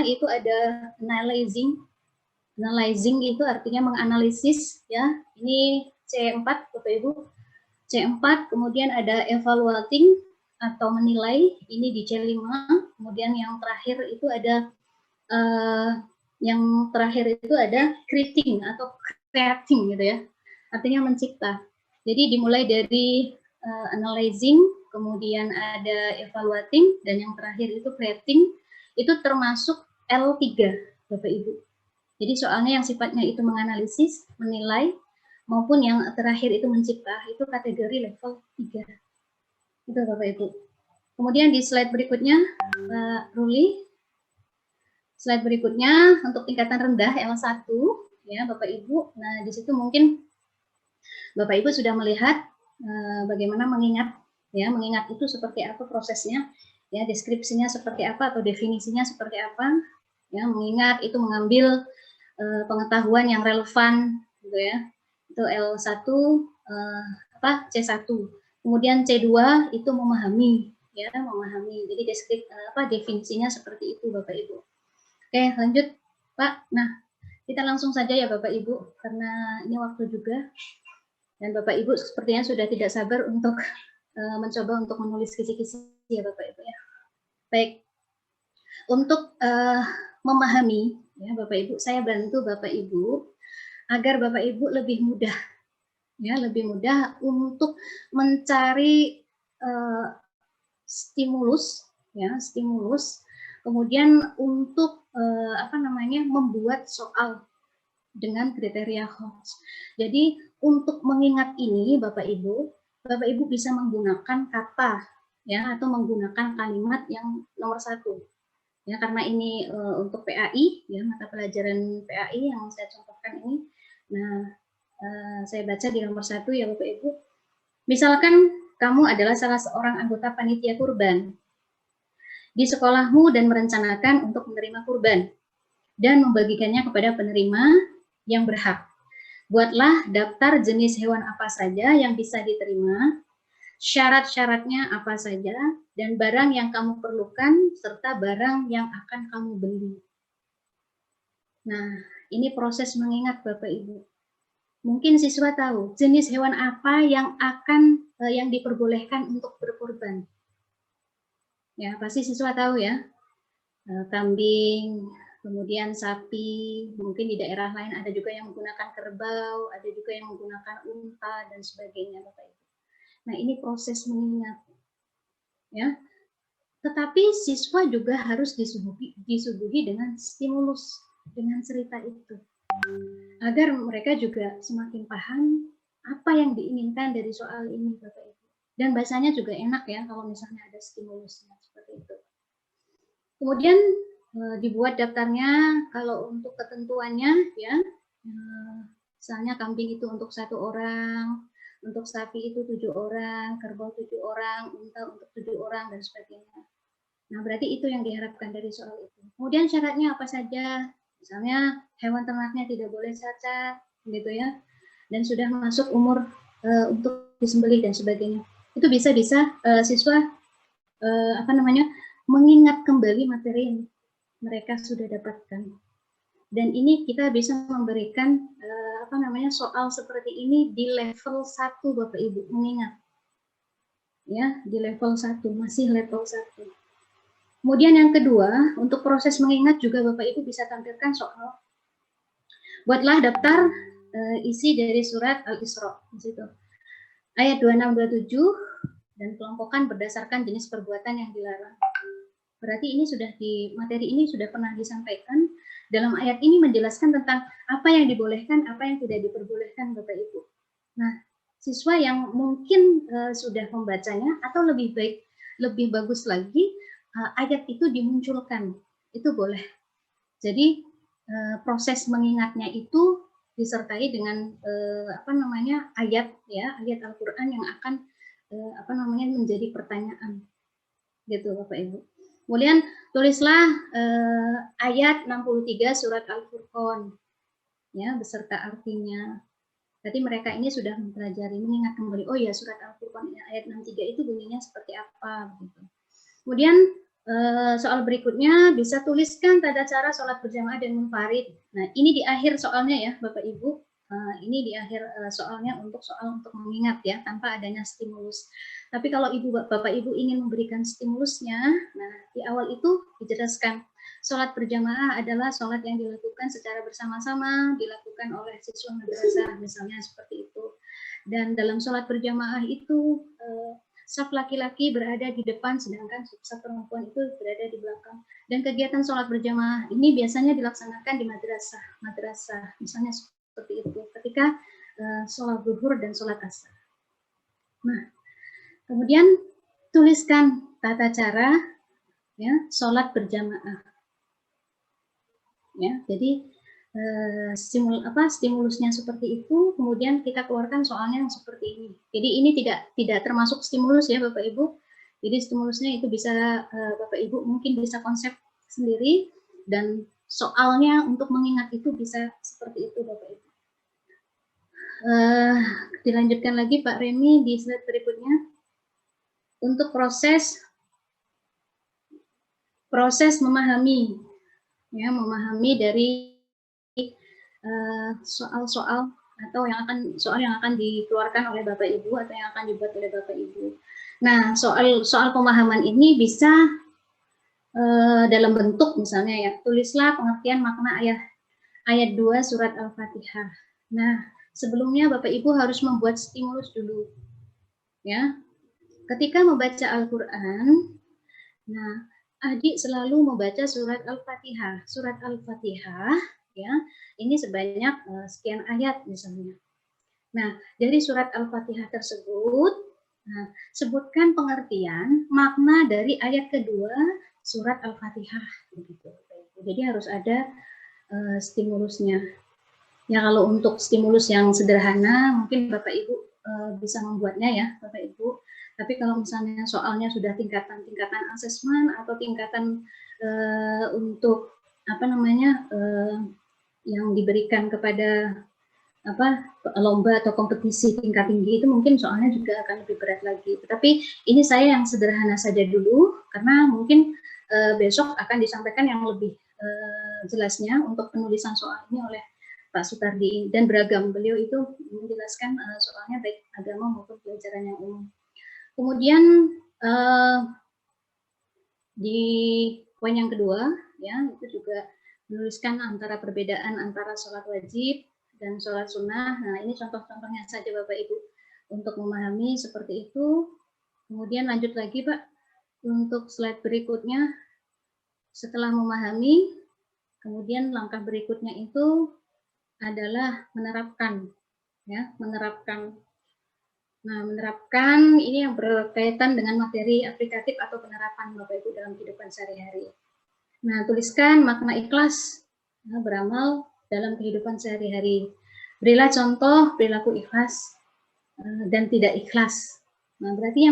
itu ada analyzing. Analyzing itu artinya menganalisis, ya. Ini C4, Bapak Ibu. C4, kemudian ada evaluating atau menilai, ini di C5. Kemudian yang terakhir itu ada creating atau creating gitu ya. Artinya mencipta. Jadi dimulai dari analyzing, kemudian ada evaluating, dan yang terakhir itu creating, itu termasuk L3, Bapak Ibu. Jadi soalnya yang sifatnya itu menganalisis, menilai, maupun yang terakhir itu mencipta, itu kategori level 3. Itu Bapak Ibu. Kemudian di slide berikutnya, Pak Ruli, slide berikutnya untuk tingkatan rendah L1, ya Bapak Ibu. Nah di situ mungkin Bapak Ibu sudah melihat bagaimana mengingat, ya mengingat itu seperti apa prosesnya, ya deskripsinya seperti apa atau definisinya seperti apa, ya mengingat itu mengambil pengetahuan yang relevan, gitu ya. Itu L1, C1. Kemudian C2 itu memahami, ya memahami. Jadi definisinya seperti itu Bapak Ibu. Oke, lanjut Pak. Nah, kita langsung saja ya Bapak Ibu, karena ini waktu juga. Dan Bapak Ibu sepertinya sudah tidak sabar untuk mencoba untuk menulis kisi-kisi ya Bapak Ibu ya. Baik, untuk memahami ya Bapak Ibu, saya bantu Bapak Ibu agar Bapak Ibu lebih mudah untuk mencari stimulus, kemudian untuk membuat soal dengan kriteria HOTS. Jadi untuk mengingat ini Bapak Ibu bisa menggunakan kata, ya, atau menggunakan kalimat yang nomor 1. Ya, karena ini untuk PAI, ya, mata pelajaran PAI yang saya contohkan ini. Nah, saya baca di nomor 1 ya Bapak Ibu. Misalkan kamu adalah salah seorang anggota panitia kurban di sekolahmu dan merencanakan untuk menerima kurban dan membagikannya kepada penerima yang berhak. Buatlah daftar jenis hewan apa saja yang bisa diterima, syarat-syaratnya apa saja, dan barang yang kamu perlukan, serta barang yang akan kamu beli. Nah, ini proses mengingat Bapak Ibu. Mungkin siswa tahu jenis hewan apa yang yang diperbolehkan untuk berkurban. Ya, pasti siswa tahu ya. Kambing, kemudian sapi, mungkin di daerah lain ada juga yang menggunakan kerbau, ada juga yang menggunakan unta dan sebagainya Bapak Ibu. Nah, ini proses mengingat. Ya. Tetapi siswa juga harus disuguhi dengan stimulus, dengan cerita itu. Agar mereka juga semakin paham apa yang diinginkan dari soal ini Bapak Ibu. Dan bahasanya juga enak ya kalau misalnya ada stimulusnya seperti itu. Kemudian dibuat daftarnya, kalau untuk ketentuannya ya, misalnya kambing itu untuk 1 orang, untuk sapi itu 7 orang, kerbau 7 orang, unta untuk 7 orang dan sebagainya. Nah, berarti itu yang diharapkan dari soal itu. Kemudian syaratnya apa saja? Misalnya hewan ternaknya tidak boleh cacat, gitu ya, dan sudah masuk umur untuk disembelih dan sebagainya. Itu bisa siswa mengingat kembali materi yang mereka sudah dapatkan. Dan ini kita bisa memberikan soal seperti ini di level 1 Bapak Ibu, mengingat. Ya, di level 1, masih level 1. Kemudian yang kedua, untuk proses mengingat juga Bapak Ibu bisa tampilkan soal. Buatlah daftar isi dari surat Al-Isra di situ. Ayat 26-27 dan kelompokkan berdasarkan jenis perbuatan yang dilarang. Berarti ini materi ini sudah pernah disampaikan. Dalam ayat ini menjelaskan tentang apa yang dibolehkan, apa yang tidak diperbolehkan Bapak Ibu. Nah, siswa yang mungkin sudah membacanya atau lebih bagus lagi, ayat itu dimunculkan, itu boleh. Jadi proses mengingatnya itu disertai dengan ayat Al-Qur'an yang akan menjadi pertanyaan, gitu Bapak Ibu. Kemudian tulislah ayat 63 surat Al-Furqan, ya beserta artinya. Jadi mereka ini sudah mempelajari, mengingat kembali, oh ya surat Al-Furqan ayat 63 itu bunyinya seperti apa, gitu. Kemudian Soal berikutnya bisa tuliskan tata cara sholat berjamaah dan munfarid. Nah, ini di akhir soalnya ya, Bapak Ibu. Ini di akhir soalnya untuk mengingat ya, tanpa adanya stimulus. Tapi kalau Bapak Ibu ingin memberikan stimulusnya, nah di awal itu dijelaskan sholat berjamaah adalah sholat yang dilakukan secara bersama-sama, dilakukan oleh siswa madrasah, misalnya seperti itu. Dan dalam sholat berjamaah itu saf laki-laki berada di depan, sedangkan saf perempuan itu berada di belakang. Dan kegiatan sholat berjamaah ini biasanya dilaksanakan di madrasah, misalnya seperti itu, ketika sholat zuhur dan sholat asar. Nah, kemudian tuliskan tata cara ya sholat berjamaah. Ya, jadi stimulusnya seperti itu, kemudian kita keluarkan soalnya yang seperti ini. Jadi ini tidak termasuk stimulus ya Bapak Ibu. Jadi stimulusnya itu bisa Bapak Ibu mungkin bisa konsep sendiri, dan soalnya untuk mengingat itu bisa seperti itu Bapak Ibu. Dilanjutkan lagi Pak Remi di slide berikutnya. Untuk proses memahami dari soal-soal atau soal yang akan dikeluarkan oleh Bapak Ibu atau yang akan dibuat oleh Bapak Ibu. Nah, soal pemahaman ini bisa dalam bentuk misalnya ya, tulislah pengertian makna ayat 2 surat Al-Fatihah. Nah, sebelumnya Bapak Ibu harus membuat stimulus dulu. Ya. Ketika membaca Al-Qur'an, nah, adik selalu membaca surat Al-Fatihah. Surat Al-Fatihah ya, ini sebanyak sekian ayat misalnya. Nah, dari surat Al-Fatihah tersebut, nah, sebutkan pengertian makna dari ayat kedua surat Al-Fatihah begitu. Jadi harus ada stimulusnya. Ya, kalau untuk stimulus yang sederhana mungkin Bapak Ibu bisa membuatnya ya, Bapak Ibu. Tapi kalau misalnya soalnya sudah tingkatan asesmen atau tingkatan untuk yang diberikan kepada lomba atau kompetisi tingkat tinggi, itu mungkin soalnya juga akan lebih berat lagi. Tetapi ini saya yang sederhana saja dulu, karena mungkin besok akan disampaikan yang lebih jelasnya untuk penulisan soal ini oleh Pak Sutardi, dan beragam. Beliau itu menjelaskan soalnya baik agama maupun pelajaran yang umum. Kemudian di poin yang kedua ya, itu juga menuliskan perbedaan antara sholat wajib dan sholat sunnah. Nah, ini contoh-contohnya saja Bapak Ibu untuk memahami seperti itu. Kemudian lanjut lagi Pak, untuk slide berikutnya. Setelah memahami, kemudian langkah berikutnya itu adalah menerapkan ya, menerapkan. Nah, menerapkan ini yang berkaitan dengan materi aplikatif atau penerapan Bapak Ibu dalam kehidupan sehari-hari. Nah, tuliskan makna ikhlas beramal dalam kehidupan sehari-hari. Berilah contoh perilaku ikhlas dan tidak ikhlas. Nah, berarti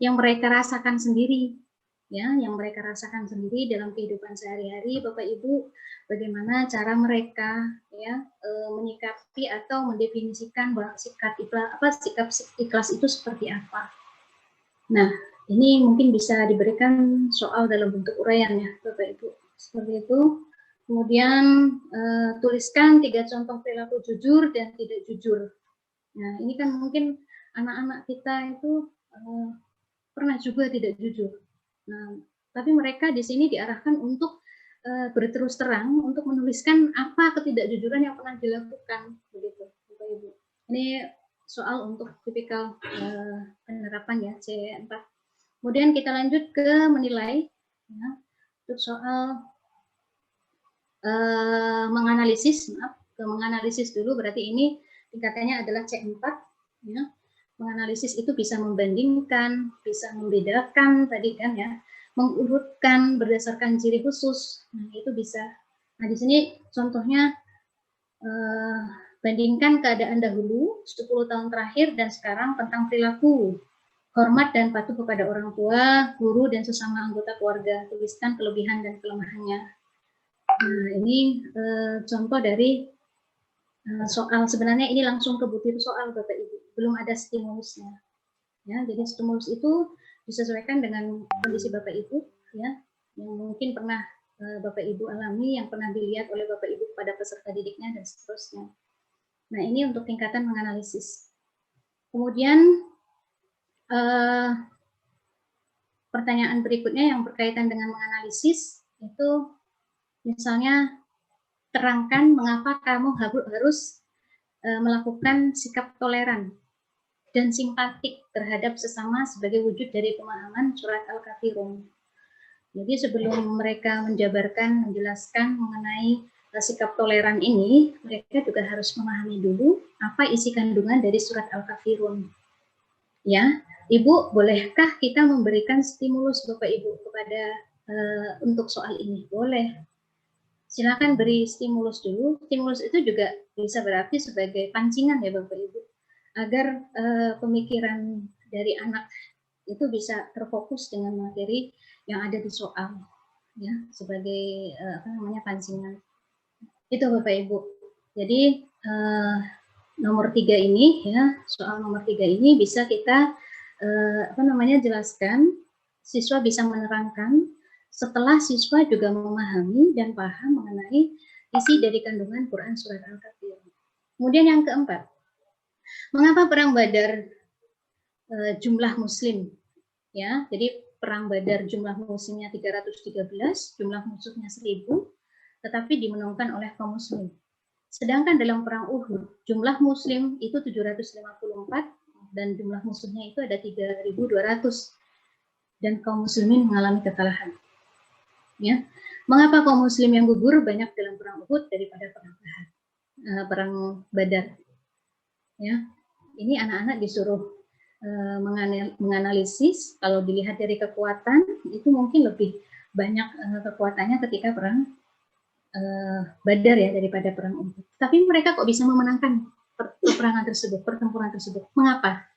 yang mereka rasakan sendiri, ya, yang mereka rasakan sendiri dalam kehidupan sehari-hari, Bapak Ibu, bagaimana cara mereka ya menyikapi atau mendefinisikan bahwa sikap ikhlas itu seperti apa. Nah, ini mungkin bisa diberikan soal dalam bentuk uraian ya, Bapak Ibu. Seperti itu. Kemudian tuliskan 3 contoh perilaku jujur dan tidak jujur. Nah, ini kan mungkin anak-anak kita itu pernah juga tidak jujur. Nah, tapi mereka di sini diarahkan untuk berterus terang untuk menuliskan apa ketidakjujuran yang pernah dilakukan, begitu, Bapak Ibu. Ini soal untuk tipikal penerapan ya, C4. Kemudian kita lanjut ke menilai, ya, untuk soal menganalisis, menganalisis dulu, berarti ini tingkatannya adalah C4, ya. Menganalisis itu bisa membandingkan, bisa membedakan tadi kan ya, mengurutkan berdasarkan ciri khusus. Nah, itu bisa. Nah, di sini contohnya bandingkan keadaan dahulu 10 tahun terakhir dan sekarang tentang perilaku hormat dan patuh kepada orang tua, guru dan sesama anggota keluarga. Tuliskan kelebihan dan kelemahannya. Nah, ini contoh dari soal. Sebenarnya ini langsung ke butir soal Bapak Ibu, belum ada stimulusnya. Ya, jadi stimulus itu disesuaikan dengan kondisi Bapak Ibu. ya, yang mungkin pernah Bapak Ibu alami, yang pernah dilihat oleh Bapak Ibu pada peserta didiknya dan seterusnya. Nah, ini untuk tingkatan menganalisis. Kemudian pertanyaan berikutnya yang berkaitan dengan menganalisis itu misalnya terangkan mengapa kamu harus melakukan sikap toleran dan simpatik terhadap sesama sebagai wujud dari pemahaman surat Al-Kafirun. Jadi sebelum mereka menjabarkan, menjelaskan mengenai sikap toleran ini, mereka juga harus memahami dulu apa isi kandungan dari surat Al-Kafirun. Ya, Ibu, bolehkah kita memberikan stimulus Bapak Ibu kepada untuk soal ini? Boleh. Silakan beri stimulus dulu. Stimulus itu juga bisa berarti sebagai pancingan ya Bapak Ibu, agar pemikiran dari anak itu bisa terfokus dengan materi yang ada di soal, ya, sebagai pancingan. Itu Bapak Ibu. Jadi nomor 3 ini, ya, soal nomor 3 ini bisa kita jelaskan, siswa bisa menerangkan setelah siswa juga memahami dan paham mengenai isi dari kandungan Quran Surat Al-Kafir. Kemudian yang keempat, mengapa Perang Badar jumlah muslim? Ya, jadi Perang Badar jumlah muslimnya 313, jumlah musuhnya 1000, tetapi dimenangkan oleh kaum muslim. Sedangkan dalam Perang Uhud, jumlah muslim itu 754, dan jumlah musuhnya itu ada 3.200, dan kaum muslimin mengalami kekalahan. Ya, mengapa kaum muslim yang gugur banyak dalam Perang Uhud daripada Perang Badar? Ya, ini anak-anak disuruh menganalisis. Kalau dilihat dari kekuatan, itu mungkin lebih banyak kekuatannya ketika Perang Badar ya daripada Perang Uhud. Tapi mereka kok bisa memenangkan peperangan tersebut, pertempuran tersebut? Mengapa?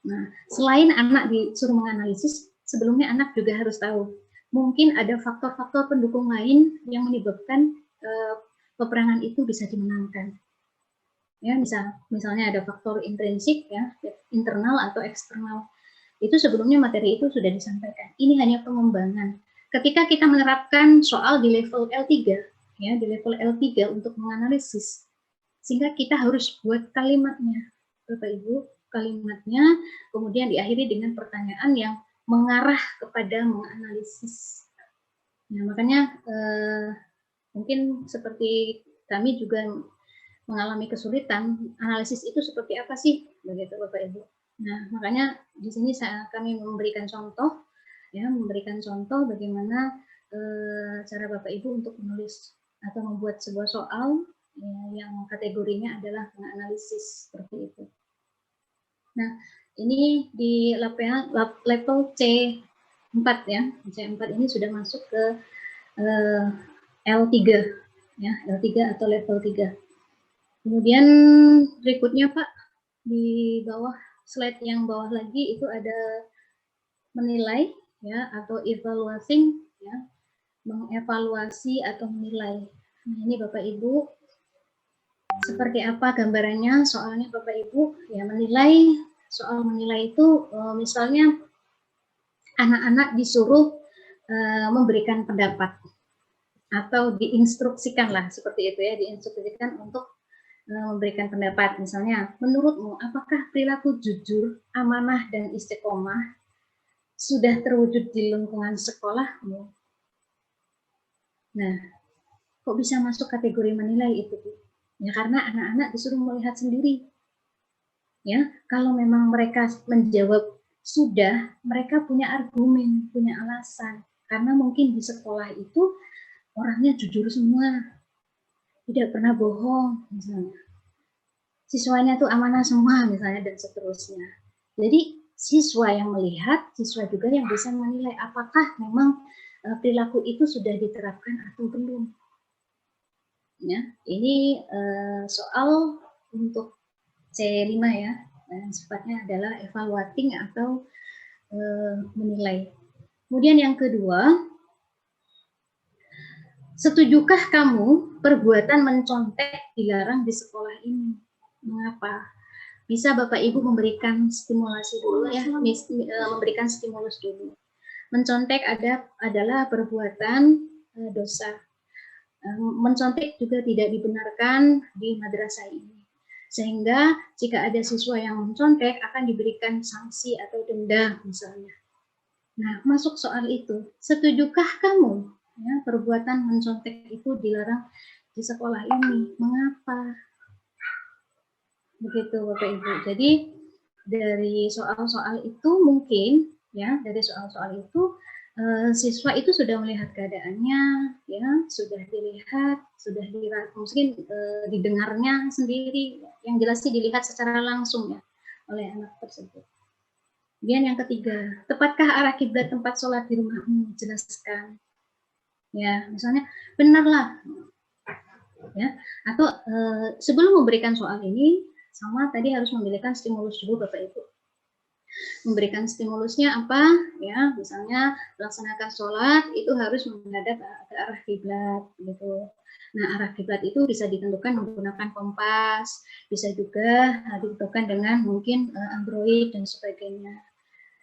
Nah, selain anak disuruh menganalisis, sebelumnya anak juga harus tahu mungkin ada faktor-faktor pendukung lain yang menyebabkan peperangan itu bisa dimenangkan. Ya, misalnya ada faktor intrinsik, ya, internal atau eksternal. Itu sebelumnya materi itu sudah disampaikan. Ini hanya pengembangan. Ketika kita menerapkan soal di level L3, ya, di level L3 untuk menganalisis, sehingga kita harus buat kalimatnya, Bapak Ibu, kalimatnya, kemudian diakhiri dengan pertanyaan yang mengarah kepada menganalisis. Nah, makanya mungkin seperti kami juga mengalami kesulitan, analisis itu seperti apa sih, begitu Bapak Ibu. Nah, makanya di sini kami memberikan contoh, ya, memberikan contoh bagaimana cara Bapak Ibu untuk menulis atau membuat sebuah soal ya, yang kategorinya adalah menganalisis seperti itu. Nah, ini di level C4 ya, C4 ini sudah masuk ke L3 ya, L3 atau level 3. Kemudian berikutnya Pak, di bawah slide yang bawah lagi itu ada menilai ya atau evaluating ya, mengevaluasi atau menilai. Nah, ini Bapak Ibu seperti apa gambarannya soalnya Bapak Ibu ya, menilai. Soal menilai itu misalnya anak-anak disuruh memberikan pendapat atau diinstruksikan lah seperti itu ya, diinstruksikan untuk memberikan pendapat. Misalnya, menurutmu apakah perilaku jujur, amanah, dan istiqomah sudah terwujud di lingkungan sekolahmu? Nah, kok bisa masuk kategori menilai itu? Ya karena anak-anak disuruh melihat sendiri. Ya, kalau memang mereka menjawab sudah, mereka punya argumen, punya alasan. Karena mungkin di sekolah itu orangnya jujur semua, tidak pernah bohong, misalnya. Siswanya tuh amanah semua, misalnya, dan seterusnya. Jadi siswa yang melihat, siswa juga yang bisa menilai apakah memang perilaku itu sudah diterapkan atau belum. Ya, ini soal untuk C5 ya, dan sifatnya adalah evaluating atau menilai. Kemudian yang kedua, setujukah kamu perbuatan mencontek dilarang di sekolah ini? Mengapa? Bisa Bapak Ibu memberikan stimulasi dulu ya, memberikan stimulus dulu. Mencontek adalah perbuatan dosa. Mencontek juga tidak dibenarkan di madrasah ini. Sehingga jika ada siswa yang mencontek akan diberikan sanksi atau denda misalnya. Nah, masuk soal itu. Setujukah kamu ya, perbuatan mencontek itu dilarang di sekolah ini? Mengapa? Begitu Bapak Ibu. Jadi dari soal-soal itu mungkin ya, dari soal-soal itu siswa itu sudah melihat keadaannya, ya sudah dilihat, sudah mungkin didengarnya sendiri, yang jelas sih dilihat secara langsung ya oleh anak tersebut. Kemudian yang ketiga, tepatkah arah kiblat tempat sholat di rumahmu? Jelaskan. Ya, misalnya benarlah, ya. Atau sebelum memberikan soal ini, sama tadi harus memberikan stimulus dulu Bapak Ibu. Memberikan stimulusnya apa ya, misalnya melaksanakan sholat itu harus menghadap ke arah kiblat gitu. Nah, arah kiblat itu bisa ditentukan menggunakan kompas, bisa juga ditentukan dengan mungkin Android dan sebagainya.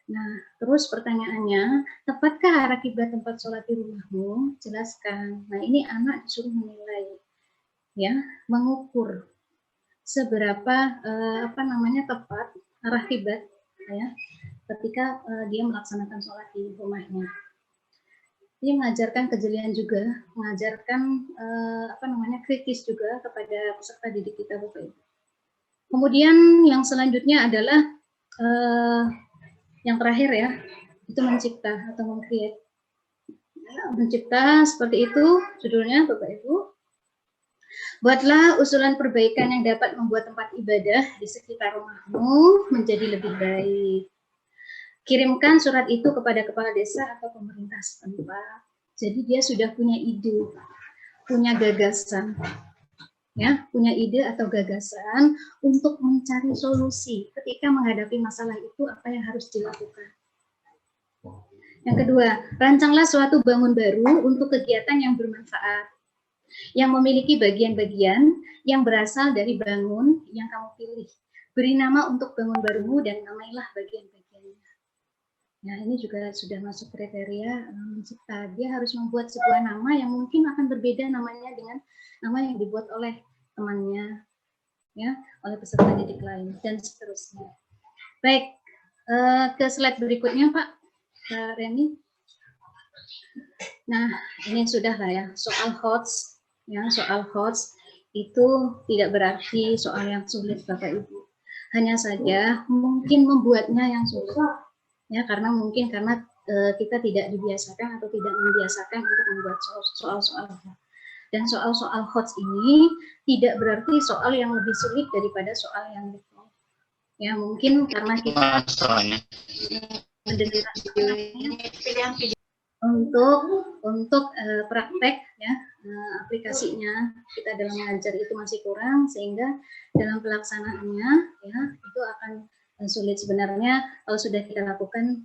Nah, terus pertanyaannya, tepatkah arah kiblat tempat sholat di rumahmu? Jelaskan. Nah, ini anak disuruh menilai, ya, mengukur seberapa tepat arah kiblat, ya, ketika dia melaksanakan sholat di rumahnya. Ini mengajarkan kejelian juga, mengajarkan kritis juga kepada peserta didik kita Bapak Ibu. Kemudian yang selanjutnya adalah yang terakhir ya, itu mencipta atau meng-create. Mencipta seperti itu judulnya Bapak Ibu. Buatlah usulan perbaikan yang dapat membuat tempat ibadah di sekitar rumahmu menjadi lebih baik. Kirimkan surat itu kepada kepala desa atau pemerintah setempat. Jadi dia sudah punya ide, punya gagasan, ya, punya ide atau gagasan untuk mencari solusi ketika menghadapi masalah itu apa yang harus dilakukan. Yang kedua, rancanglah suatu bangun baru untuk kegiatan yang bermanfaat, yang memiliki bagian-bagian yang berasal dari bangun yang kamu pilih. Beri nama untuk bangun barumu dan namailah bagian-bagiannya. Nah, ini juga sudah masuk kriteria mencipta. Dia harus membuat sebuah nama yang mungkin akan berbeda namanya dengan nama yang dibuat oleh temannya, ya, oleh peserta didik lain, dan seterusnya. Baik, ke slide berikutnya, Pak Reni. Nah, ini sudah lah ya, soal HOTS. Ya, soal HOTS itu tidak berarti soal yang sulit, Bapak Ibu. Hanya saja mungkin membuatnya yang sulit. Ya, karena kita tidak dibiasakan atau tidak membiasakan untuk membuat soal-soal. Dan soal-soal HOTS ini tidak berarti soal yang lebih sulit daripada soal yang itu. Ya, mungkin karena kita mendengar untuk praktek ya aplikasinya kita dalam mengajar itu masih kurang, sehingga dalam pelaksanaannya ya itu akan sulit. Sebenarnya kalau sudah kita lakukan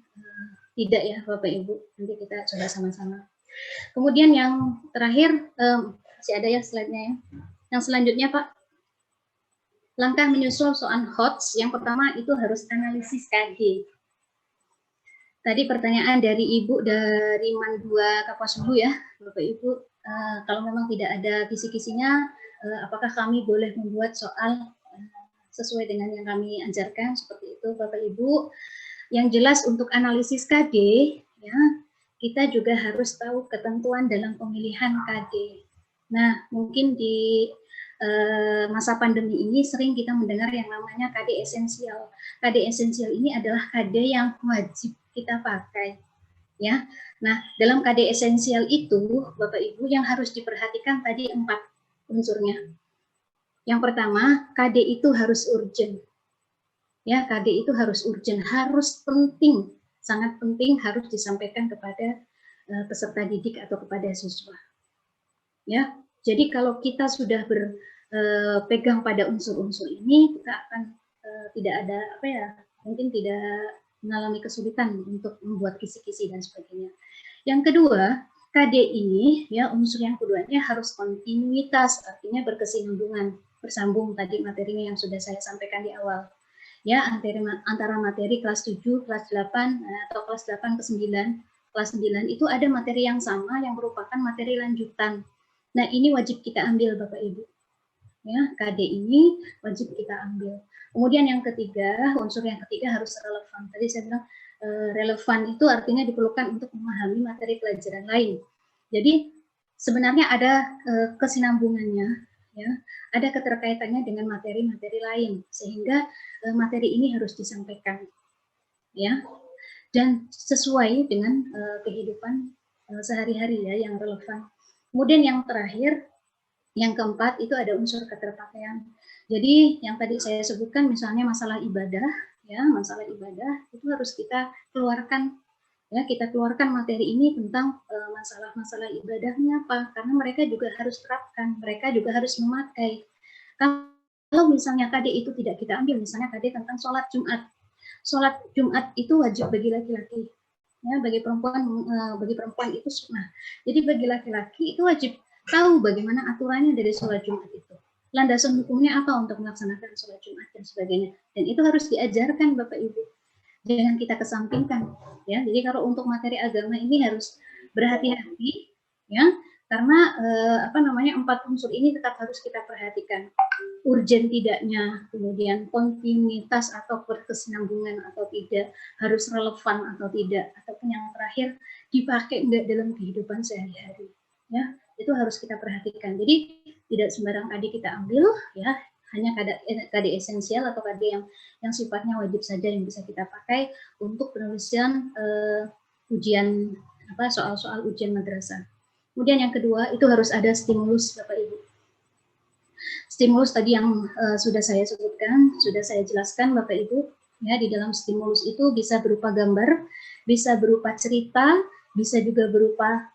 tidak ya Bapak Ibu, nanti kita coba sama-sama. Kemudian yang terakhir masih ada ya slide-nya ya. Yang selanjutnya Pak, langkah menyusul soal HOTS yang pertama itu harus analisis KD. Tadi pertanyaan dari Ibu dari Mandua Kapuasulu ya, Bapak Ibu, kalau memang tidak ada kisi-kisinya, apakah kami boleh membuat soal sesuai dengan yang kami ajarkan, seperti itu Bapak Ibu. Yang jelas untuk analisis KD, ya, kita juga harus tahu ketentuan dalam pemilihan KD. Nah, mungkin di masa pandemi ini sering kita mendengar yang namanya KD esensial. KD esensial ini adalah KD yang wajib kita pakai, ya. Nah, dalam KD esensial itu, Bapak Ibu, yang harus diperhatikan tadi 4 unsurnya. Yang pertama, KD itu harus urgent. Ya, KD itu harus urgent, harus penting, sangat penting, harus disampaikan kepada peserta didik atau kepada siswa. Ya, jadi kalau kita sudah berpegang pada unsur-unsur ini, kita akan tidak ada mungkin tidak mengalami kesulitan untuk membuat kisi-kisi dan sebagainya. Yang kedua, KD ini ya unsur yang keduanya harus kontinuitas, artinya berkesinambungan, bersambung tadi materinya yang sudah saya sampaikan di awal. Ya, antara materi kelas 7, kelas 8 atau kelas 8 ke 9 kelas 9 itu ada materi yang sama yang merupakan materi lanjutan. Nah, ini wajib kita ambil Bapak Ibu. Ya, KD ini wajib kita ambil. Kemudian yang ketiga, unsur yang ketiga harus relevan. Tadi saya bilang relevan itu artinya diperlukan untuk memahami materi pelajaran lain. Jadi sebenarnya ada kesinambungannya, ya, ada keterkaitannya dengan materi-materi lain, sehingga materi ini harus disampaikan, ya, dan sesuai dengan kehidupan sehari-hari ya yang relevan. Kemudian yang terakhir, yang keempat itu ada unsur keterpakaian. Jadi yang tadi saya sebutkan misalnya masalah ibadah, ya masalah ibadah itu harus kita keluarkan, ya kita keluarkan materi ini tentang masalah-masalah ibadahnya apa, karena mereka juga harus terapkan, mereka juga harus memakai. Kalau misalnya KD itu tidak kita ambil, misalnya KD tentang sholat Jumat, sholat Jumat itu wajib bagi laki-laki, ya bagi perempuan itu sunnah. Jadi bagi laki-laki itu wajib tahu bagaimana aturannya dari sholat Jumat itu. Landasan hukumnya apa untuk melaksanakan sholat Jumat dan sebagainya. Dan itu harus diajarkan Bapak Ibu. Jangan kita kesampingkan. Ya, jadi kalau untuk materi agama ini harus berhati-hati, ya, karena empat unsur ini tetap harus kita perhatikan. Urgen tidaknya, kemudian kontinuitas atau berkesinambungan atau tidak, harus relevan atau tidak, ataupun yang terakhir dipakai enggak dalam kehidupan sehari-hari. Ya, itu harus kita perhatikan. Jadi tidak sembarang KD kita ambil, ya hanya KD esensial atau KD yang sifatnya wajib saja yang bisa kita pakai untuk penulisan ujian soal-soal ujian madrasah. Kemudian yang kedua itu harus ada stimulus Bapak Ibu. Stimulus tadi yang sudah saya sebutkan, sudah saya jelaskan Bapak Ibu, ya di dalam stimulus itu bisa berupa gambar, bisa berupa cerita, bisa juga berupa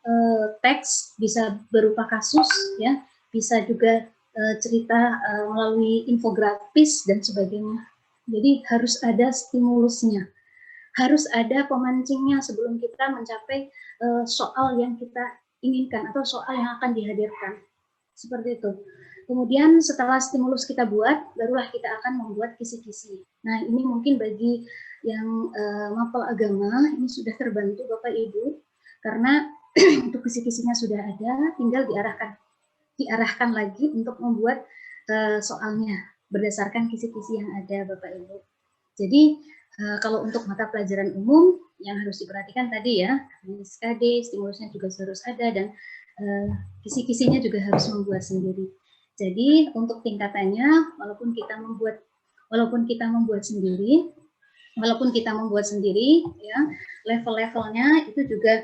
teks, bisa berupa kasus, ya, bisa juga cerita melalui infografis dan sebagainya. Jadi harus ada stimulusnya, harus ada pemancingnya sebelum kita mencapai soal yang kita inginkan atau soal yang akan dihadirkan. Seperti itu. Kemudian setelah stimulus kita buat, barulah kita akan membuat kisi-kisi. Nah, ini mungkin bagi yang mapel agama, ini sudah terbantu Bapak Ibu, karena untuk kisi-kisinya sudah ada, tinggal diarahkan lagi untuk membuat soalnya berdasarkan kisi-kisi yang ada Bapak Ibu. Jadi kalau untuk mata pelajaran umum yang harus diperhatikan tadi ya, KD, stimulusnya juga harus ada dan kisi-kisinya juga harus membuat sendiri. Jadi untuk tingkatannya, walaupun kita membuat sendiri, ya level-levelnya itu juga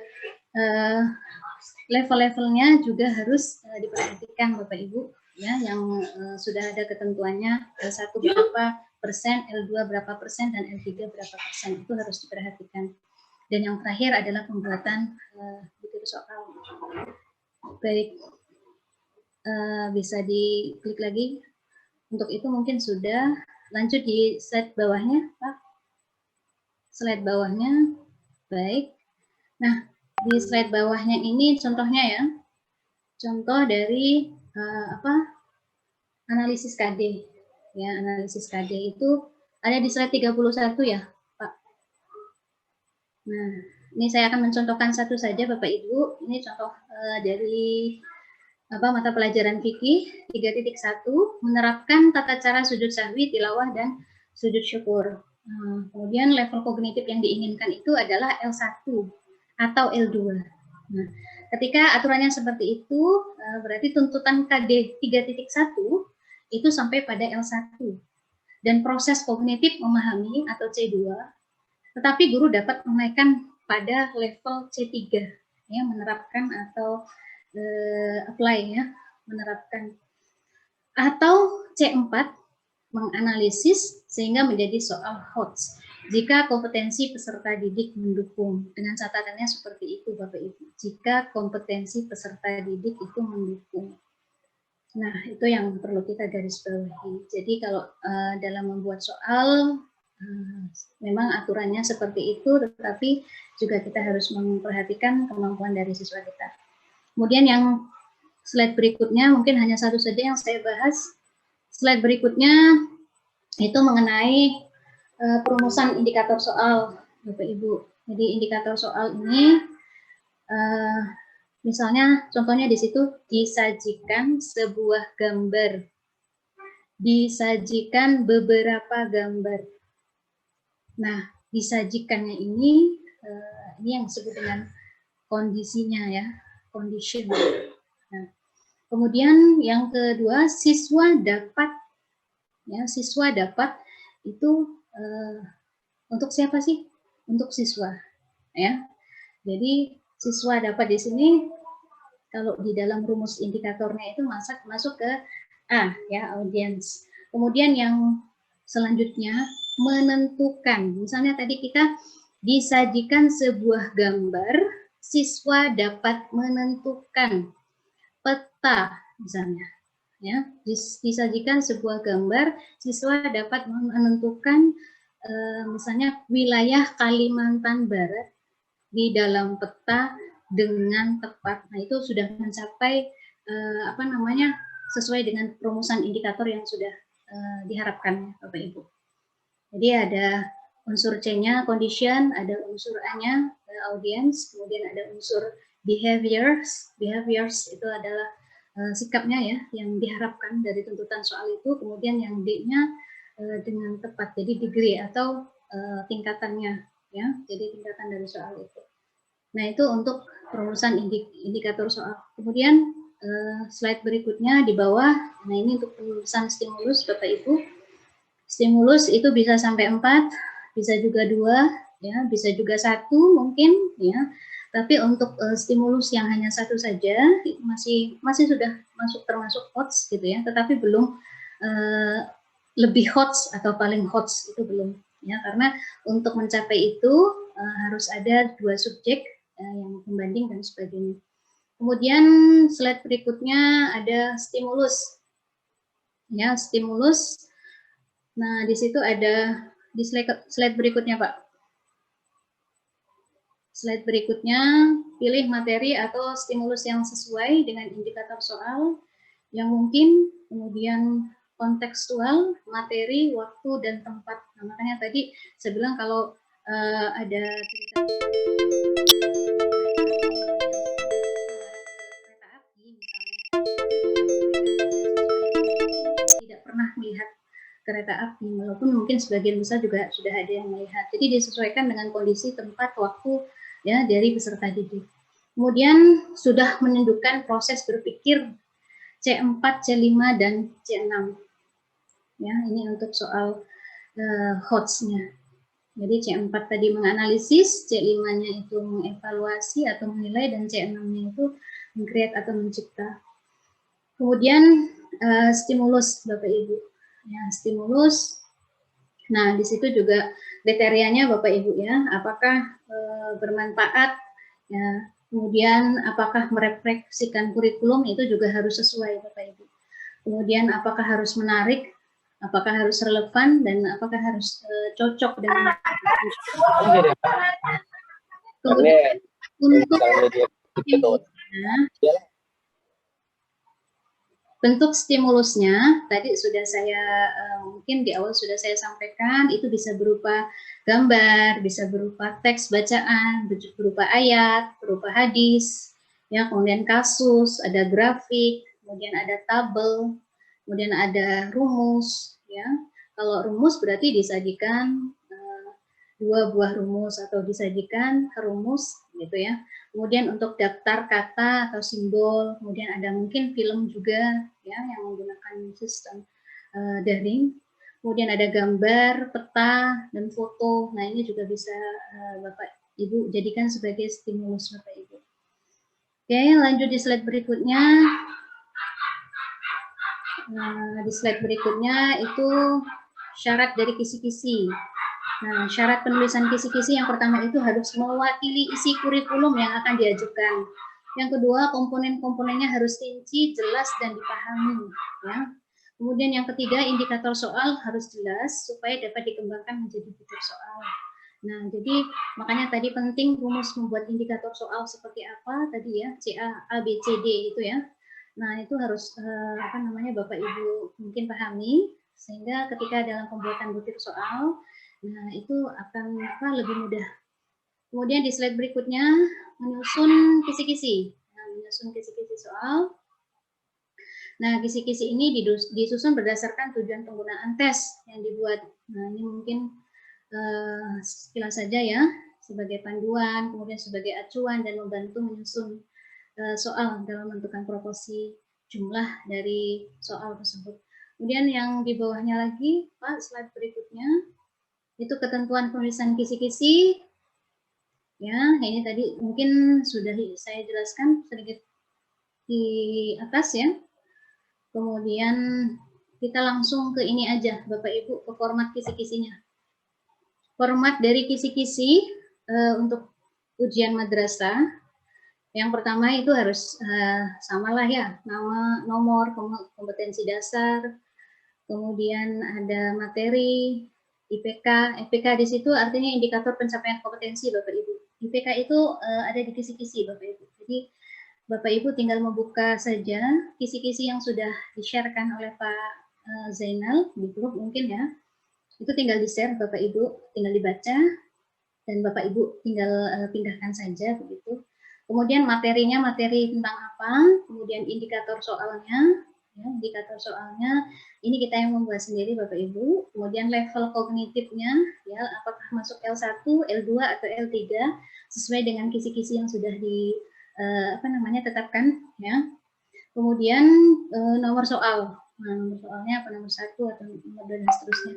level-levelnya juga harus diperhatikan Bapak Ibu, ya yang sudah ada ketentuannya L1 berapa persen, L2 berapa persen, dan L3 berapa persen, itu harus diperhatikan. Dan yang terakhir adalah pembuatan butir soal. Baik, bisa diklik lagi. Untuk itu mungkin sudah. Lanjut di slide bawahnya, Pak. Slide bawahnya, baik. Nah, di slide bawahnya ini contohnya ya. Contoh dari analisis KD. Ya, analisis KD itu ada di slide 31 ya, Pak. Nah, ini saya akan mencontohkan satu saja Bapak Ibu. Ini contoh dari mata pelajaran fikih 3.1 menerapkan tata cara sujud sahwi, tilawah dan sujud syukur. Kemudian level kognitif yang diinginkan itu adalah L1 atau L2. Nah, ketika aturannya seperti itu, berarti tuntutan KD 3.1 itu sampai pada L1. Dan proses kognitif memahami atau C2, tetapi guru dapat menaikkan pada level C3, ya, menerapkan atau apply ya, menerapkan. Atau C4 menganalisis sehingga menjadi soal HOTS jika kompetensi peserta didik mendukung. Dengan catatannya seperti itu Bapak Ibu, jika kompetensi peserta didik itu mendukung. Nah, itu yang perlu kita garis bawahi. Jadi kalau dalam membuat soal memang aturannya seperti itu, tetapi juga kita harus memperhatikan kemampuan dari siswa kita. Kemudian yang slide berikutnya mungkin hanya satu saja yang saya bahas. Slide berikutnya itu mengenai perumusan indikator soal, Bapak Ibu. Jadi indikator soal ini Misalnya contohnya di situ disajikan sebuah gambar, disajikan beberapa gambar. Nah, disajikannya ini yang disebut dengan kondisinya ya, condition. Nah, kemudian yang kedua, siswa dapat, ya, siswa dapat itu untuk siapa sih? Untuk siswa, ya. Jadi siswa dapat di sini kalau di dalam rumus indikatornya itu masuk ke A, ya, audience. Kemudian yang selanjutnya menentukan. Misalnya tadi kita disajikan sebuah gambar, siswa dapat menentukan peta misalnya. Ya, disajikan sebuah gambar, siswa dapat menentukan misalnya wilayah Kalimantan Barat di dalam peta dengan tepat. Nah, itu sudah mencapai sesuai dengan perumusan indikator yang sudah diharapkan, Bapak Ibu. Jadi ada unsur C-nya condition, ada unsur A-nya audience, kemudian ada unsur behaviors. Behaviors itu adalah sikapnya ya yang diharapkan dari tuntutan soal itu. Kemudian yang D-nya dengan tepat, jadi degree atau tingkatannya ya. Jadi tingkatan dari soal itu. Nah, itu untuk perumusan indikator soal. Kemudian slide berikutnya di bawah. Nah, ini untuk perumusan stimulus Bapak Ibu. Stimulus itu bisa sampai 4, bisa juga 2, ya, bisa juga 1 mungkin, ya. Tapi untuk stimulus yang hanya 1 saja itu masih sudah termasuk HOTS gitu ya, tetapi belum lebih HOTS atau paling HOTS itu belum, ya, karena untuk mencapai itu harus ada 2 subjek yang pembanding dan sebagainya. Kemudian slide berikutnya ada stimulus, ya, stimulus. Nah, di situ ada di slide berikutnya, Pak. Slide berikutnya, pilih materi atau stimulus yang sesuai dengan indikator soal yang mungkin, kemudian kontekstual, materi, waktu, dan tempat. Nah, makanya tadi saya bilang kalau ada cerita kereta api, misalnya, tidak pernah melihat kereta api, walaupun mungkin sebagian besar juga sudah ada yang melihat. Jadi disesuaikan dengan kondisi, tempat, waktu ya dari peserta didik. Kemudian sudah menunjukkan proses berpikir C4, C5, dan C6. Ya, ini untuk soal HOTS-nya. Jadi C4 tadi menganalisis, C5-nya itu mengevaluasi atau menilai, dan C6-nya itu meng-create atau mencipta. Kemudian stimulus Bapak Ibu. Ya, stimulus. Nah, di situ juga kriterianya Bapak Ibu ya, apakah bermanfaat ya, kemudian apakah merefleksikan kurikulum, itu juga harus sesuai Bapak Ibu. Kemudian apakah harus menarik, apakah harus relevan, dan apakah harus cocok dengan kemudian untuk bentuk stimulusnya tadi sudah saya mungkin di awal sudah saya sampaikan, itu bisa berupa gambar, bisa berupa teks bacaan, berupa ayat, berupa hadis, ya, kemudian kasus, ada grafik, kemudian ada tabel, kemudian ada rumus, ya. Kalau rumus berarti disajikan 2 buah rumus atau disajikan rumus gitu ya. Kemudian untuk daftar kata atau simbol, kemudian ada mungkin film juga ya yang menggunakan sistem daring. Kemudian ada gambar, peta, dan foto. Nah, ini juga bisa Bapak Ibu jadikan sebagai stimulus Bapak Ibu. Oke, lanjut di slide berikutnya. Di slide berikutnya itu syarat dari kisi-kisi. Nah, syarat penulisan kisi-kisi yang pertama itu harus mewakili isi kurikulum yang akan diajukan. Yang kedua, komponen-komponennya harus rinci, jelas, dan dipahami. Ya. Kemudian yang ketiga, indikator soal harus jelas supaya dapat dikembangkan menjadi butir soal. Nah, jadi makanya tadi penting rumus membuat indikator soal seperti apa tadi ya, CA, A, B, C, D itu ya. Nah, itu harus Bapak Ibu mungkin pahami sehingga ketika dalam pembuatan butir soal, nah itu akan lebih mudah Kemudian di slide berikutnya menyusun kisi-kisi. Nah, menyusun kisi-kisi soal. Nah, kisi-kisi ini disusun berdasarkan tujuan penggunaan tes yang dibuat. Nah, ini mungkin sekilas saja ya, sebagai panduan, kemudian sebagai acuan dan membantu menyusun soal dalam menentukan proporsi jumlah dari soal tersebut. Kemudian yang di bawahnya lagi, Pak, slide berikutnya, itu ketentuan penulisan kisi-kisi. Ya, ini tadi mungkin sudah saya jelaskan sedikit di atas ya. Kemudian kita langsung ke ini aja, Bapak Ibu, ke format kisi-kisinya. Format dari kisi-kisi untuk ujian madrasah, yang pertama itu harus samalah ya, nama, nomor, kompetensi dasar, kemudian ada materi, IPK. IPK di situ artinya indikator pencapaian kompetensi Bapak Ibu. IPK itu ada di kisi-kisi Bapak Ibu. Jadi Bapak Ibu tinggal membuka saja kisi-kisi yang sudah di-sharekan oleh Pak Zainal di grup mungkin ya. Itu tinggal di-share Bapak Ibu, tinggal dibaca dan Bapak Ibu tinggal pindahkan saja begitu. Kemudian materinya materi tentang apa, kemudian indikator soalnya, ya, indikator soalnya ini kita yang membuat sendiri Bapak Ibu. Kemudian level kognitifnya, ya, apakah masuk L1, L2 atau L3 sesuai dengan kisi-kisi yang sudah di tetapkan, ya. Kemudian nomor soal, nah, nomor soalnya apa, nomor 1 atau nomor 2 dan seterusnya.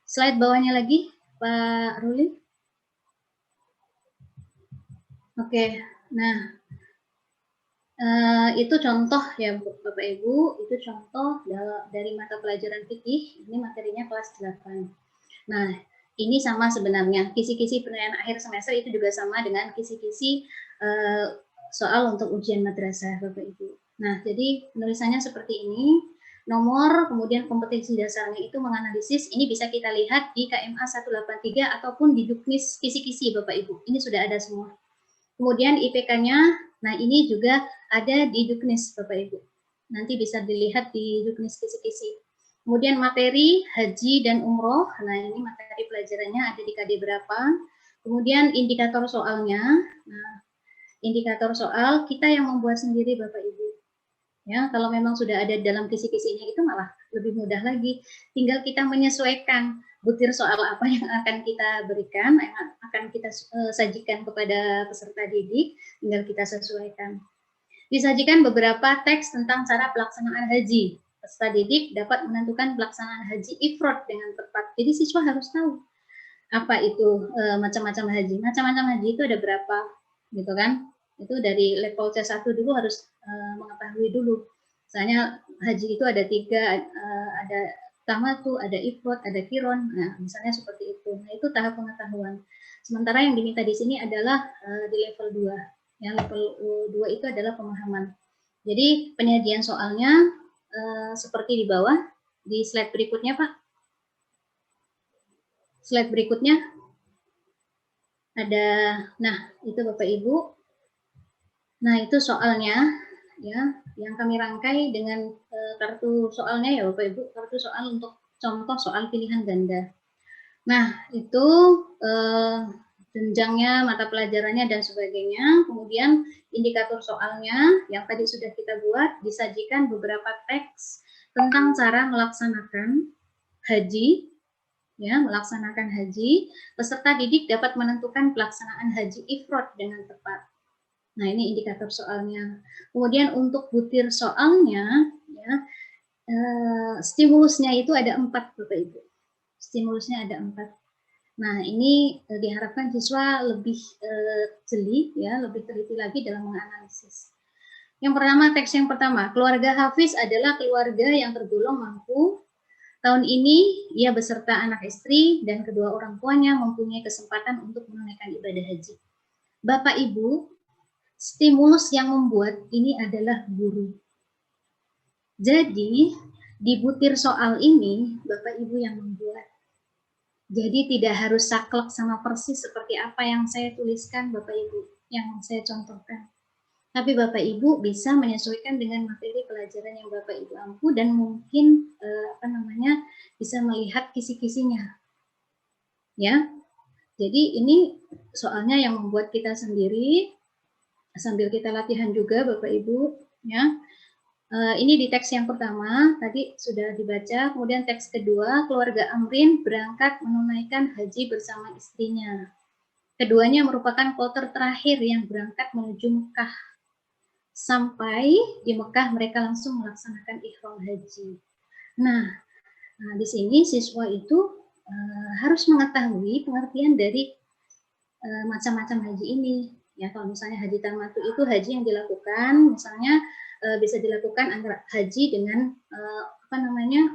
Slide bawahnya lagi, Pak Ruli. Oke, nah itu contoh ya Bapak Ibu, itu contoh dari mata pelajaran fikih, ini materinya kelas 8. Nah, ini sama sebenarnya, kisi-kisi penilaian akhir semester itu juga sama dengan kisi-kisi soal untuk ujian madrasah Bapak Ibu. Nah, jadi penulisannya seperti ini, nomor, kemudian kompetensi dasarnya itu menganalisis, ini bisa kita lihat di KMA 183 ataupun di Juknis kisi-kisi Bapak Ibu, ini sudah ada semua. Kemudian IPK-nya, nah ini juga ada di Juknis Bapak Ibu. Nanti bisa dilihat di Juknis kisi-kisi. Kemudian materi haji dan umroh, nah ini materi pelajarannya ada di KD berapa. Kemudian indikator soalnya, nah indikator soal kita yang membuat sendiri Bapak Ibu. Ya, kalau memang sudah ada dalam kisi-kisinya itu malah lebih mudah lagi. Tinggal kita menyesuaikan butir soal apa yang akan kita berikan, yang akan kita sajikan kepada peserta didik, tinggal kita sesuaikan. Disajikan beberapa teks tentang cara pelaksanaan haji. Peserta didik dapat menentukan pelaksanaan haji ifrad dengan tepat. Jadi siswa harus tahu apa itu macam-macam haji. Macam-macam haji itu ada berapa, gitu kan? Itu dari level C1 dulu harus mengetahui dulu. Misalnya haji itu ada 3, ada pertama tuh ada ifrad, ada kiron, nah misalnya seperti itu. Nah itu tahap pengetahuan. Sementara yang diminta di sini adalah di level 2. Ya, level 2 itu adalah pemahaman. Jadi penyajian soalnya seperti di bawah, di slide berikutnya Pak. Slide berikutnya ada, nah itu Bapak Ibu. Nah itu soalnya, ya, yang kami rangkai dengan kartu soalnya ya Bapak Ibu, kartu soal untuk contoh soal pilihan ganda. Nah itu jenjangnya, mata pelajarannya dan sebagainya. Kemudian indikator soalnya yang tadi sudah kita buat, disajikan beberapa teks tentang cara melaksanakan haji. Ya, melaksanakan haji, peserta didik dapat menentukan pelaksanaan haji ifrad dengan tepat. Nah, ini indikator soalnya. Kemudian untuk butir soalnya, ya, stimulusnya itu ada 4, Bapak Ibu. Stimulusnya ada 4. Nah, ini diharapkan siswa lebih jeli, ya, lebih teliti lagi dalam menganalisis. Yang pertama, teks yang pertama, keluarga Hafiz adalah keluarga yang tergolong mampu. Tahun ini, ia beserta anak istri dan kedua orang tuanya mempunyai kesempatan untuk menunaikan ibadah haji. Bapak Ibu, stimulus yang membuat ini adalah guru. Jadi, di butir soal ini, Bapak Ibu yang membuat. Jadi tidak harus saklek sama persis seperti apa yang saya tuliskan Bapak Ibu, yang saya contohkan. Tapi Bapak Ibu bisa menyesuaikan dengan materi pelajaran yang Bapak Ibu ampu dan mungkin bisa melihat kisi-kisinya. Ya. Jadi ini soalnya yang membuat kita sendiri, sambil kita latihan juga Bapak Ibu, ya. Ini di teks yang pertama, tadi sudah dibaca, kemudian teks kedua, keluarga Amrin berangkat menunaikan haji bersama istrinya. Keduanya merupakan kloter terakhir yang berangkat menuju Mekah. Sampai di Mekah mereka langsung melaksanakan ihram haji. Nah, di sini siswa itu harus mengetahui pengertian dari macam-macam haji ini. Ya, kalau misalnya haji tamattu itu haji yang dilakukan, misalnya bisa dilakukan antara haji dengan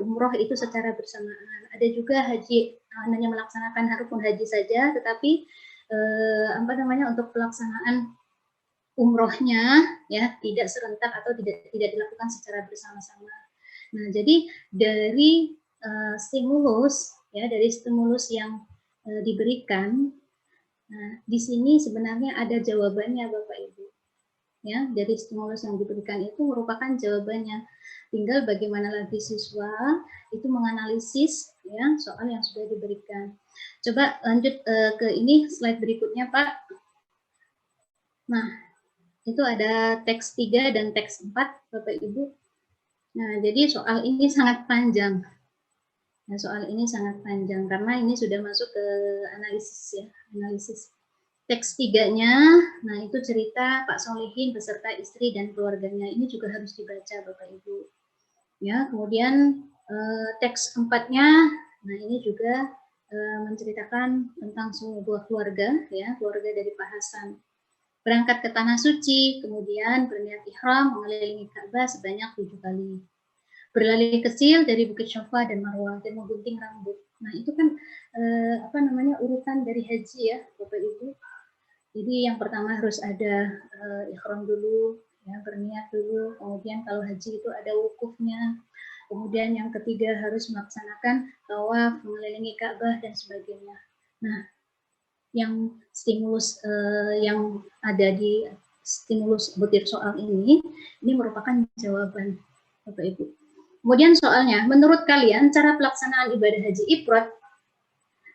umroh itu secara bersamaan. Ada juga haji hanya melaksanakan rukun haji saja, tetapi untuk pelaksanaan umrohnya ya tidak serentak atau tidak dilakukan secara bersama-sama. Nah, jadi dari stimulus yang diberikan, nah, di sini sebenarnya ada jawabannya Bapak Ibu. Ya, dari stimulus yang diberikan itu merupakan jawabannya. Tinggal bagaimana lagi siswa itu menganalisis ya soal yang sudah diberikan. Coba lanjut ke ini slide berikutnya, Pak. Nah, itu ada teks 3 dan teks 4, Bapak Ibu. Nah, jadi soal ini sangat panjang. Nah, soal ini sangat panjang karena ini sudah masuk ke analisis ya, analisis. Teks 3-nya, nah itu cerita Pak Solihin beserta istri dan keluarganya. Ini juga harus dibaca Bapak Ibu. Ya, kemudian teks 4-nya, nah ini juga menceritakan tentang sebuah keluarga ya, keluarga dari Pak Hasan. Berangkat ke Tanah Suci, kemudian berniat ihram mengelilingi Ka'bah sebanyak 7 kali. Berlari kecil dari Bukit Syafa dan Marwah dan menggunting rambut. Nah, itu kan urutan dari haji ya, Bapak Ibu. Jadi yang pertama harus ada ihram dulu, ya, berniat dulu. Kemudian kalau haji itu ada wukufnya. Kemudian yang ketiga harus melaksanakan tawaf, mengelilingi Ka'bah dan sebagainya. Nah, yang stimulus yang ada di stimulus butir soal ini merupakan jawaban Bapak Ibu. Kemudian soalnya, menurut kalian cara pelaksanaan ibadah haji ifrad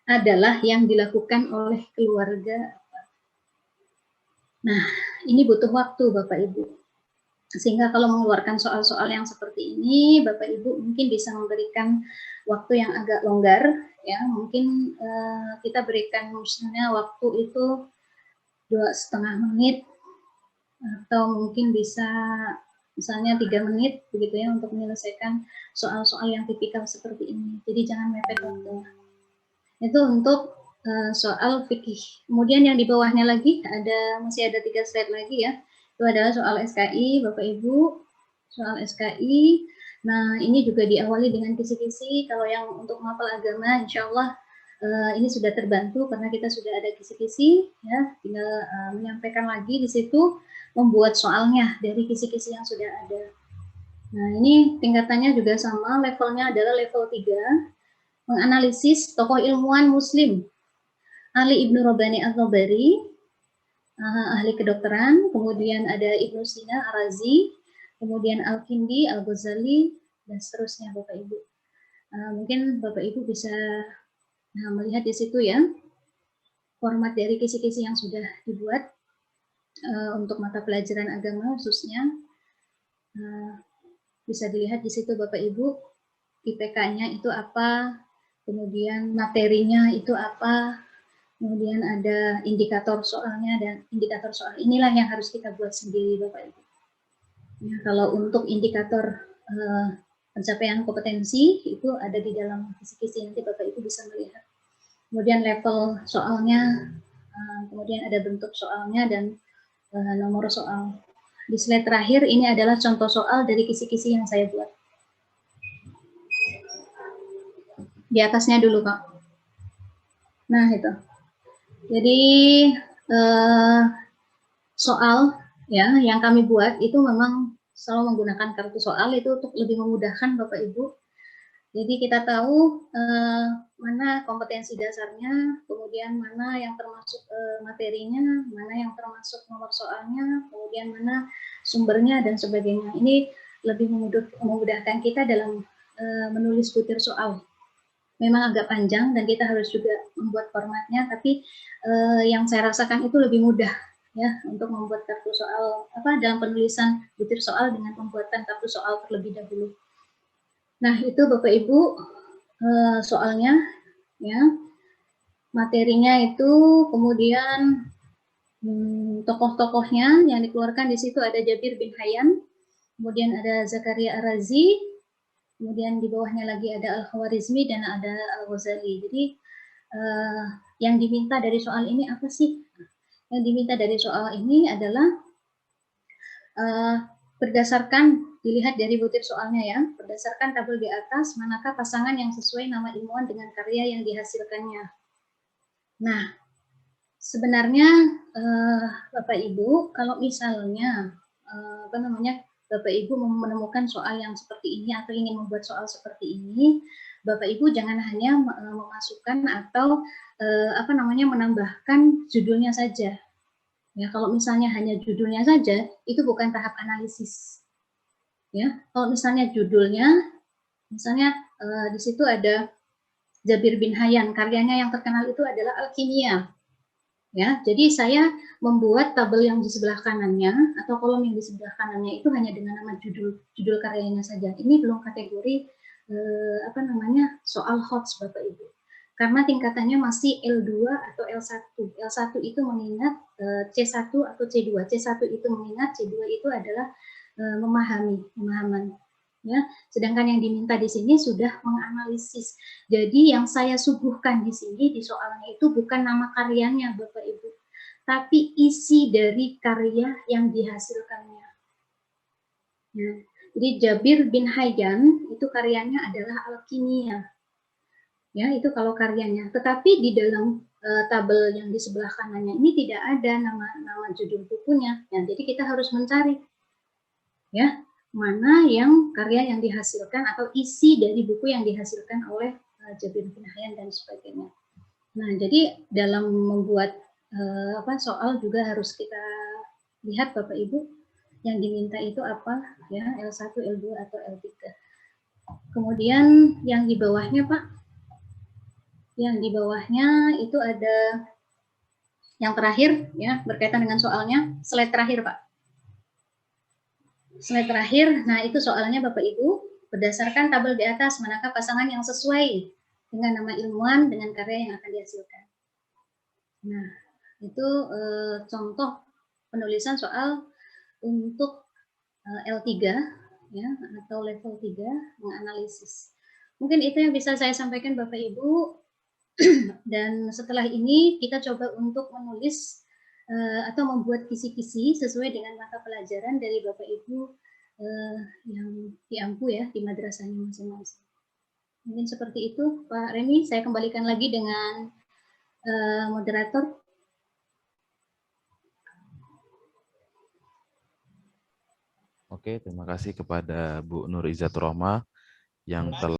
adalah yang dilakukan oleh keluarga. Nah, ini butuh waktu Bapak Ibu. Sehingga kalau mengeluarkan soal-soal yang seperti ini, Bapak Ibu mungkin bisa memberikan waktu yang agak longgar, ya. Mungkin kita berikan misalnya waktu itu 2,5 menit, atau mungkin bisa misalnya 3 menit begitu ya untuk menyelesaikan soal-soal yang tipikal seperti ini. Jadi jangan mepet waktunya. Itu untuk soal fikih. Kemudian yang di bawahnya lagi masih ada 3 slide lagi ya. Itu adalah soal SKI, Bapak Ibu. Soal SKI. Nah, ini juga diawali dengan kisi-kisi. Kalau yang untuk menghafal agama, insya Allah ini sudah terbantu karena kita sudah ada kisi-kisi ya. Tinggal menyampaikan lagi di situ, membuat soalnya dari kisi-kisi yang sudah ada. Nah, ini tingkatannya juga sama, levelnya adalah level 3, menganalisis tokoh ilmuwan muslim, Ali Ibnu Robani Al-Tabari, ahli kedokteran, kemudian ada Ibnu Sina Ar-Razi, kemudian Al-Kindi, Al-Ghazali, dan seterusnya Bapak Ibu. Mungkin Bapak Ibu bisa melihat di situ ya, format dari kisi-kisi yang sudah dibuat untuk mata pelajaran agama khususnya. Bisa dilihat di situ Bapak Ibu, IPK-nya itu apa, kemudian materinya itu apa, kemudian ada indikator soalnya, dan indikator soal inilah yang harus kita buat sendiri Bapak Ibu. Ya, kalau untuk indikator pencapaian kompetensi itu ada di dalam kisi-kisi, nanti Bapak Ibu bisa melihat. Kemudian level soalnya, kemudian ada bentuk soalnya dan nomor soal. Di slide terakhir ini adalah contoh soal dari kisi-kisi yang saya buat. Di atasnya dulu Pak. Nah itu. Jadi soal ya yang kami buat itu memang selalu menggunakan kartu soal itu untuk lebih memudahkan Bapak Ibu. Jadi kita tahu mana kompetensi dasarnya, kemudian mana yang termasuk materinya, mana yang termasuk nomor soalnya, kemudian mana sumbernya dan sebagainya. Ini lebih memudahkan kita dalam menulis butir soal. memang agak panjang dan kita harus juga membuat formatnya, tapi yang saya rasakan itu lebih mudah ya untuk membuat kartu soal dalam penulisan butir soal dengan pembuatan kartu soal terlebih dahulu. Nah, itu Bapak Ibu soalnya ya. Materinya itu kemudian tokoh-tokohnya yang dikeluarkan di situ ada Jabir bin Hayyan, kemudian ada Zakaria Ar-Razi, kemudian di bawahnya lagi ada Al-Khawarizmi dan ada Al-Ghazali. Jadi yang diminta dari soal ini apa sih? Yang diminta dari soal ini adalah berdasarkan dilihat dari butir soalnya ya, berdasarkan tabel di atas, manakah pasangan yang sesuai nama ilmuwan dengan karya yang dihasilkannya. Nah, sebenarnya Bapak Ibu, kalau misalnya Bapak Ibu menemukan soal yang seperti ini atau ingin membuat soal seperti ini, Bapak Ibu jangan hanya memasukkan atau menambahkan judulnya saja. Ya, kalau misalnya hanya judulnya saja, itu bukan tahap analisis. Ya, kalau misalnya judulnya, misalnya di situ ada Jabir bin Hayyan, karyanya yang terkenal itu adalah Al-Kimia. Ya, jadi saya membuat tabel yang di sebelah kanannya atau kolom yang di sebelah kanannya itu hanya dengan nama judul karyanya saja. Ini belum kategori soal HOTS Bapak Ibu. Karena tingkatannya masih L2 atau L1. L1 itu mengingat C1 atau C2. C1 itu mengingat, C2 itu adalah pemahaman. Ya, sedangkan yang diminta di sini sudah menganalisis. Jadi yang saya suguhkan di sini di soalnya itu bukan nama karyanya Bapak Ibu, tapi isi dari karya yang dihasilkannya. Ya, jadi Jabir bin Hayyan itu karyanya adalah Al-Kimia. Ya, itu kalau karyanya. Tetapi di dalam tabel yang di sebelah kanannya ini tidak ada nama judul bukunya. Ya, jadi kita harus mencari ya mana yang karya yang dihasilkan atau isi dari buku yang dihasilkan oleh Jabir bin Hayyan dan sebagainya. Nah, jadi dalam membuat soal juga harus kita lihat Bapak Ibu yang diminta itu apa ya, L1, L2 atau L3. Kemudian yang di bawahnya Pak, yang di bawahnya itu ada yang terakhir ya berkaitan dengan soalnya, slide terakhir Pak. Slide terakhir, nah itu soalnya Bapak Ibu, berdasarkan tabel di atas, manakah pasangan yang sesuai dengan nama ilmuwan dengan karya yang akan dihasilkan. Nah, itu contoh penulisan soal untuk L3 ya atau level 3 menganalisis. Mungkin itu yang bisa saya sampaikan Bapak Ibu. Dan setelah ini kita coba untuk menulis atau membuat kisi-kisi sesuai dengan mata pelajaran dari Bapak Ibu yang diampu ya di madrasahnya masing-masing. Mungkin seperti itu Pak Remi, saya kembalikan lagi dengan moderator. Oke, terima kasih kepada Bu Nur Izzatur Rahmah yang telah